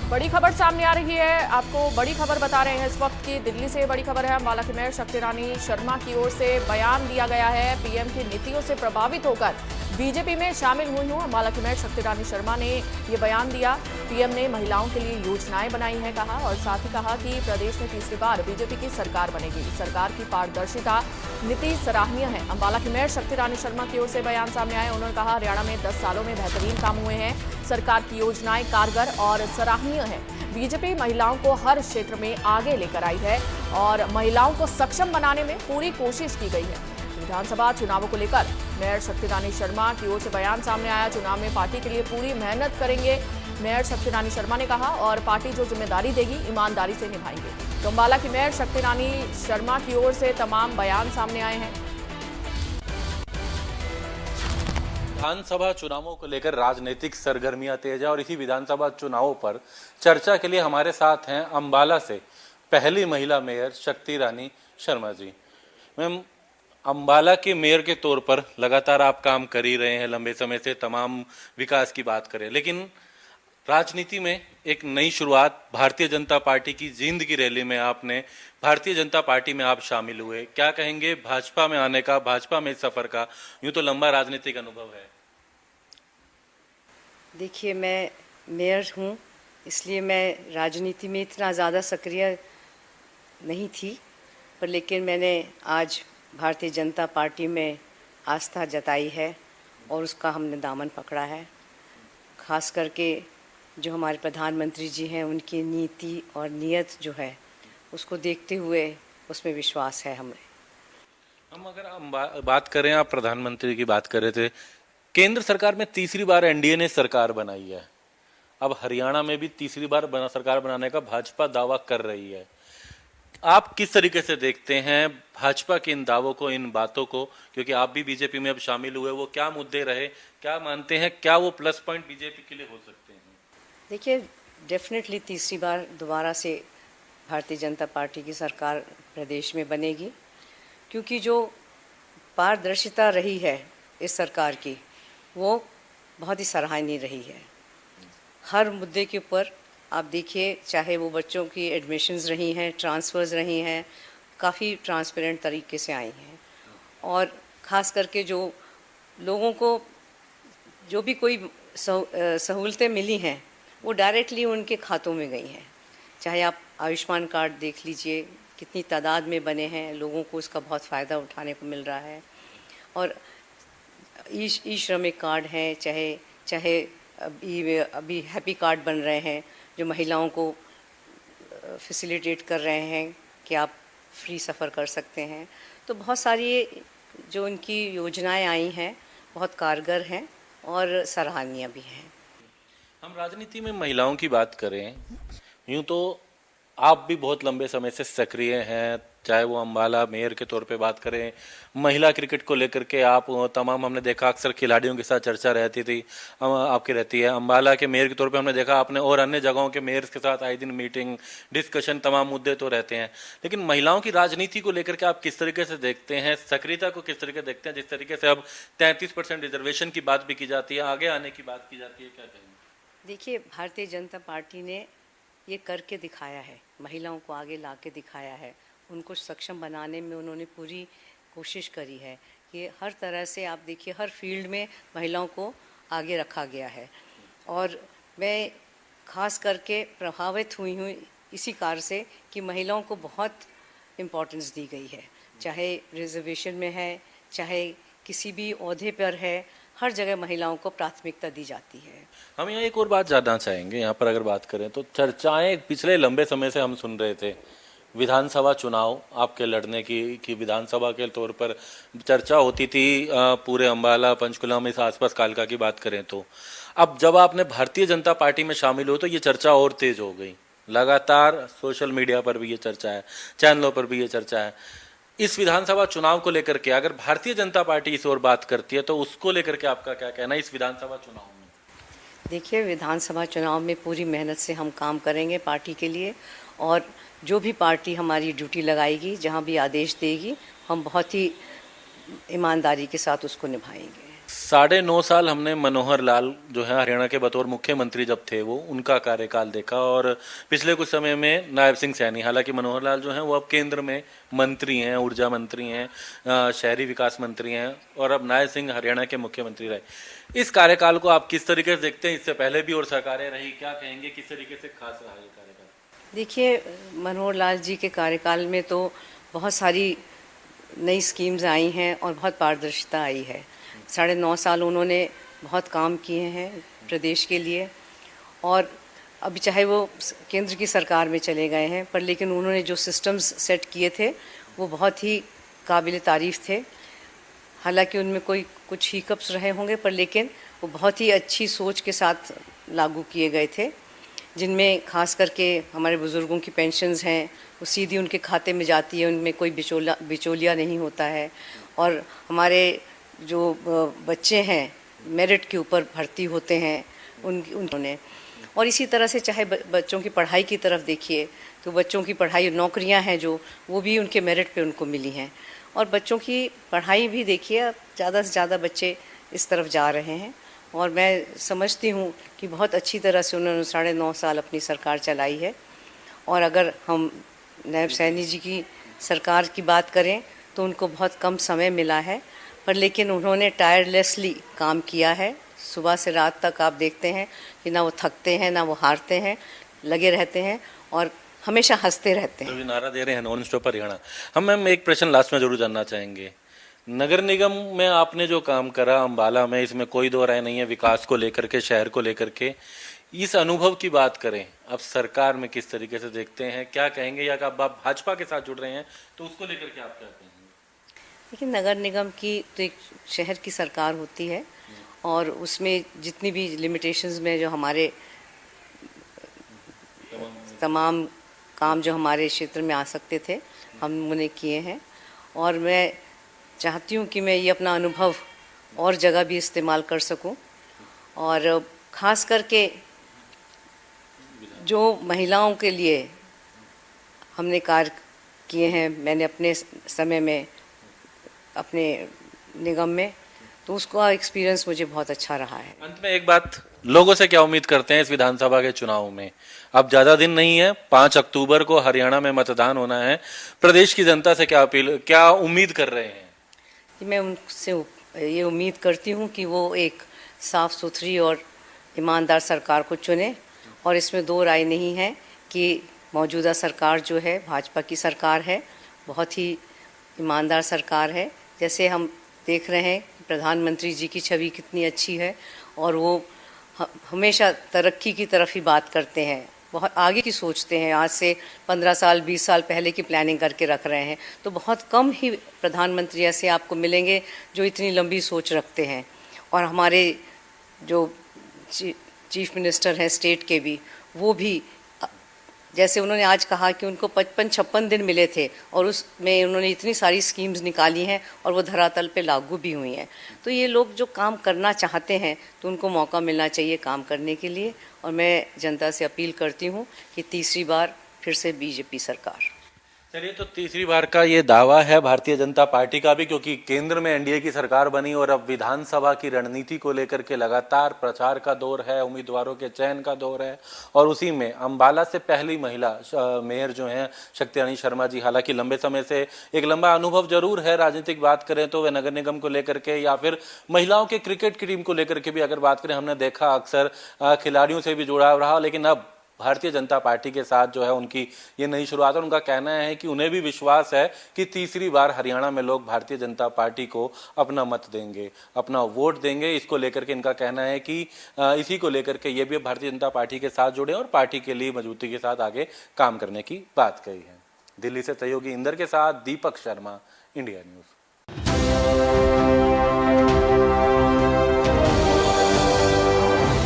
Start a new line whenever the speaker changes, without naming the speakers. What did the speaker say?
बड़ी खबर सामने आ रही है। आपको बड़ी खबर बता रहे हैं इस वक्त की। दिल्ली से बड़ी खबर है। अम्बाला की मेयर शक्ति रानी शर्मा की ओर से बयान दिया गया है। पीएम की नीतियों से प्रभावित होकर बीजेपी में शामिल हुई हूं। अम्बाला की मेयर शक्ति रानी शर्मा ने ये बयान दिया। पीएम ने महिलाओं के लिए योजनाएं बनाई हैं कहा, और साथ ही कहा कि प्रदेश में तीसरी बार बीजेपी की सरकार बनेगी। सरकार की पारदर्शिता नीति सराहनीय है। अम्बाला की मेयर शक्ति रानी शर्मा की ओर से बयान सामने आया। उन्होंने कहा, हरियाणा में 10 सालों में बेहतरीन काम हुए हैं। सरकार की योजनाएं कारगर और सराहनीय है। बीजेपी महिलाओं को हर क्षेत्र में आगे लेकर आई है और महिलाओं को सक्षम बनाने में पूरी कोशिश की गई है। विधानसभा चुनावों को लेकर मेयर शक्ति रानी शर्मा की ओर से बयान सामने आया। चुनाव में पार्टी के लिए पूरी मेहनत करेंगे, मेयर शक्ति रानी शर्मा ने कहा, और पार्टी जो जिम्मेदारी देगी ईमानदारी से निभाएंगे। तो अम्बाला की मेयर शक्ति रानी शर्मा की ओर से तमाम बयान सामने आए हैं।
विधानसभा चुनावों को लेकर राजनीतिक सरगर्मियां तेज है और इसी विधानसभा चुनावों पर चर्चा के लिए हमारे साथ हैं अम्बाला से पहली महिला मेयर शक्ति रानी शर्मा जी। मैम, अम्बाला के मेयर के तौर पर लगातार आप काम कर ही रहे हैं लंबे समय से, तमाम विकास की बात करें, लेकिन राजनीति में एक नई शुरुआत भारतीय जनता पार्टी की जींद की रैली में आपने भारतीय जनता पार्टी में आप शामिल हुए। क्या कहेंगे भाजपा में आने का, भाजपा में इस सफर का? यूं तो लंबा राजनीतिक अनुभव है।
देखिए, मैं मेयर हूँ, इसलिए मैं राजनीति में इतना ज़्यादा सक्रिय नहीं थी, पर लेकिन मैंने आज भारतीय जनता पार्टी में आस्था जताई है और उसका हमने दामन पकड़ा है। खास करके जो हमारे प्रधानमंत्री जी हैं, उनकी नीति और नीयत जो है उसको देखते हुए उसमें विश्वास है हमें।
हम अगर हम बात करें, आप प्रधानमंत्री की बात कर रहे थे, केंद्र सरकार में तीसरी बार एनडीए ने सरकार बनाई है। अब हरियाणा में भी तीसरी बार सरकार बनाने का भाजपा दावा कर रही है। आप किस तरीके से देखते हैं भाजपा के इन दावों को, इन बातों को, क्योंकि आप भी बीजेपी में अब शामिल हुए? वो क्या मुद्दे रहे, क्या मानते हैं, क्या वो प्लस पॉइंट बीजेपी के लिए हो सकते हैं?
देखिए, डेफिनेटली तीसरी बार दोबारा से भारतीय जनता पार्टी की सरकार प्रदेश में बनेगी, क्योंकि जो पारदर्शिता रही है इस सरकार की वो बहुत ही सराहनीय रही है। हर मुद्दे के ऊपर आप देखिए, चाहे वो बच्चों की एडमिशन्स रही हैं, ट्रांसफ़र्स रही हैं, काफ़ी ट्रांसपेरेंट तरीके से आई हैं। और ख़ास करके जो लोगों को जो भी कोई सहूलतें मिली हैं वो डायरेक्टली उनके खातों में गई हैं। चाहे आप आयुष्मान कार्ड देख लीजिए, कितनी तादाद में बने हैं, लोगों को इसका बहुत फ़ायदा उठाने को मिल रहा है। और ई श्रमिक कार्ड हैं, चाहे अभी हैप्पी कार्ड बन रहे हैं जो महिलाओं को फैसिलिटेट कर रहे हैं कि आप फ्री सफ़र कर सकते हैं। तो बहुत सारी जो उनकी योजनाएं आई हैं बहुत कारगर हैं और सराहनीय भी हैं।
हम राजनीति में महिलाओं की बात करें, यूं तो आप भी बहुत लंबे समय से सक्रिय हैं, चाहे वो अम्बाला मेयर के तौर पे बात करें, महिला क्रिकेट को लेकर के आप तमाम हमने देखा अक्सर खिलाड़ियों के साथ चर्चा रहती थी, आपकी रहती है। अम्बाला के मेयर के तौर पे हमने देखा आपने, और अन्य जगहों के मेयर्स के साथ आए दिन मीटिंग, डिस्कशन, तमाम मुद्दे तो रहते हैं। लेकिन महिलाओं की राजनीति को लेकर के आप किस तरीके से देखते हैं, सक्रियता को किस तरीके से देखते हैं? जिस तरीके से अब 33% रिजर्वेशन की बात भी की जाती है, आगे आने की बात की जाती है, क्या कहेंगे?
देखिए, भारतीय जनता पार्टी ने ये करके दिखाया है, महिलाओं को आगे ला के दिखाया है, उनको सक्षम बनाने में उन्होंने पूरी कोशिश करी है कि हर तरह से आप देखिए हर फील्ड में महिलाओं को आगे रखा गया है। और मैं ख़ास करके प्रभावित हुई हूँ इसी कार्य से कि महिलाओं को बहुत इम्पोर्टेंस दी गई है, चाहे रिजर्वेशन में है, चाहे किसी भी ओहदे पर है, हर जगह महिलाओं को प्राथमिकता दी जाती है।
हम यहाँ एक और बात जानना चाहेंगे, यहाँ पर अगर बात करें तो चर्चाएं पिछले लंबे समय से हम सुन रहे थे, विधानसभा चुनाव आपके लड़ने की विधानसभा के तौर पर चर्चा होती थी पूरे अम्बाला, पंचकुला में, इस आसपास कालका की बात करें तो। अब जब आपने भारतीय जनता पार्टी में शामिल हो तो ये चर्चा और तेज हो गई, लगातार सोशल मीडिया पर भी ये चर्चा है, चैनलों पर भी ये चर्चा है। इस विधानसभा चुनाव को लेकर के अगर भारतीय जनता पार्टी इस ओर बात करती है तो उसको लेकर के आपका क्या कहना है इस विधानसभा चुनाव में?
देखिए, विधानसभा चुनाव में पूरी मेहनत से हम काम करेंगे पार्टी के लिए, और जो भी पार्टी हमारी ड्यूटी लगाएगी, जहां भी आदेश देगी, हम बहुत ही ईमानदारी के साथ उसको निभाएंगे।
9.5 साल हमने मनोहर लाल जो है हरियाणा के बतौर मुख्यमंत्री जब थे वो उनका कार्यकाल देखा, और पिछले कुछ समय में नायब सिंह सैनी, हालांकि मनोहर लाल जो हैं वो अब केंद्र में मंत्री हैं, ऊर्जा मंत्री हैं, शहरी विकास मंत्री हैं, और अब नायब सिंह हरियाणा के मुख्यमंत्री रहे। इस कार्यकाल को आप किस तरीके से देखते हैं? इससे पहले भी और सरकारें रही, क्या कहेंगे, किस तरीके से खास रहा ये कार्यकाल?
देखिए, मनोहर लाल जी के कार्यकाल में तो बहुत सारी नई स्कीम्स आई हैं और बहुत पारदर्शिता आई है। 9.5 साल उन्होंने बहुत काम किए हैं प्रदेश के लिए, और अभी चाहे वो केंद्र की सरकार में चले गए हैं, पर लेकिन उन्होंने जो सिस्टम्स सेट किए थे वो बहुत ही काबिल तारीफ़ थे। हालांकि उनमें कुछ हिकअप्स रहे होंगे, पर लेकिन वो बहुत ही अच्छी सोच के साथ लागू किए गए थे, जिनमें खास करके हमारे बुज़ुर्गों की पेंशन्स हैं वो सीधी उनके खाते में जाती है, उनमें कोई बिचौलिया नहीं होता है। और हमारे जो बच्चे हैं मेरिट के ऊपर भर्ती होते हैं उन्होंने, और इसी तरह से चाहे बच्चों की पढ़ाई की तरफ देखिए तो बच्चों की पढ़ाई, नौकरियां हैं जो वो भी उनके मेरिट पे उनको मिली हैं, और बच्चों की पढ़ाई भी देखिए ज़्यादा से ज़्यादा बच्चे इस तरफ जा रहे हैं। और मैं समझती हूँ कि बहुत अच्छी तरह से उन्होंने 9.5 साल अपनी सरकार चलाई है। और अगर हम नायब सैनी जी की सरकार की बात करें तो उनको बहुत कम समय मिला है, पर लेकिन उन्होंने टायरलेसली काम किया है। सुबह से रात तक आप देखते हैं कि ना वो थकते हैं ना वो हारते हैं, लगे रहते हैं और हमेशा हंसते रहते हैं।
तो नारा दे रहे हैं नॉन स्टॉप हरियाणा। हम मैम एक प्रश्न लास्ट में जरूर जानना चाहेंगे, नगर निगम में आपने जो काम करा अम्बाला में, इसमें कोई दो राय नहीं है, विकास को लेकर के, शहर को लेकर के, इस अनुभव की बात करें, अब सरकार में किस तरीके से देखते हैं, क्या कहेंगे, या आप भाजपा के साथ जुड़ रहे हैं तो उसको लेकर के आप क्या कहेंगे?
देखिए, नगर निगम की तो एक शहर की सरकार होती है, और उसमें जितनी भी लिमिटेशंस में जो हमारे तमाम काम जो हमारे क्षेत्र में आ सकते थे हम उन्हें किए हैं। और मैं चाहती हूँ कि मैं ये अपना अनुभव और जगह भी इस्तेमाल कर सकूँ, और ख़ास करके जो महिलाओं के लिए हमने कार्य किए हैं, मैंने अपने समय में अपने निगम में, तो उसका एक्सपीरियंस मुझे बहुत अच्छा रहा है।
अंत में एक बात, लोगों से क्या उम्मीद करते हैं इस विधानसभा के चुनाव में? अब ज्यादा दिन नहीं है, 5 अक्टूबर को हरियाणा में मतदान होना है। प्रदेश की जनता से क्या उम्मीद कर रहे हैं?
मैं उनसे ये उम्मीद करती हूँ कि वो एक साफ सुथरी और ईमानदार सरकार को चुने, और इसमें दो राय नहीं है कि मौजूदा सरकार जो है भाजपा की सरकार है, बहुत ही ईमानदार सरकार है। जैसे हम देख रहे हैं प्रधानमंत्री जी की छवि कितनी अच्छी है, और वो हमेशा तरक्की की तरफ ही बात करते हैं, बहुत आगे की सोचते हैं। आज से 15 साल 20 साल पहले की प्लानिंग करके रख रहे हैं, तो बहुत कम ही प्रधानमंत्री ऐसे आपको मिलेंगे जो इतनी लंबी सोच रखते हैं। और हमारे जो चीफ मिनिस्टर हैं स्टेट के भी, वो भी जैसे उन्होंने आज कहा कि उनको 55-56 दिन मिले थे, और उसमें उन्होंने इतनी सारी स्कीम्स निकाली हैं और वो धरातल पे लागू भी हुई हैं। तो ये लोग जो काम करना चाहते हैं तो उनको मौका मिलना चाहिए काम करने के लिए, और मैं जनता से अपील करती हूँ कि तीसरी बार फिर से बीजेपी सरकार।
चलिए, तो तीसरी बार का ये दावा है भारतीय जनता पार्टी का भी, क्योंकि केंद्र में एनडीए की सरकार बनी और अब विधानसभा की रणनीति को लेकर के लगातार प्रचार का दौर है, उम्मीदवारों के चयन का दौर है, और उसी में अम्बाला से पहली महिला मेयर जो हैं शक्ति रानी शर्मा जी, हालांकि लंबे समय से एक लंबा अनुभव जरूर है, राजनीतिक बात करें तो वे नगर निगम को लेकर के या फिर महिलाओं के क्रिकेट की टीम को लेकर के भी अगर बात करें, हमने देखा अक्सर खिलाड़ियों से भी जुड़ाव रहा, लेकिन अब भारतीय जनता पार्टी के साथ जो है उनकी ये नई शुरुआत है। उनका कहना है कि उन्हें भी विश्वास है कि तीसरी बार हरियाणा में लोग भारतीय जनता पार्टी को अपना मत देंगे, अपना वोट देंगे। इसको लेकर के इनका कहना है कि इसी को लेकर के ये भी भारतीय जनता पार्टी के साथ जुड़े और पार्टी के लिए मजबूती के साथ आगे काम करने की बात कही है। दिल्ली से सहयोगी इंदर के साथ दीपक शर्मा, इंडिया न्यूज।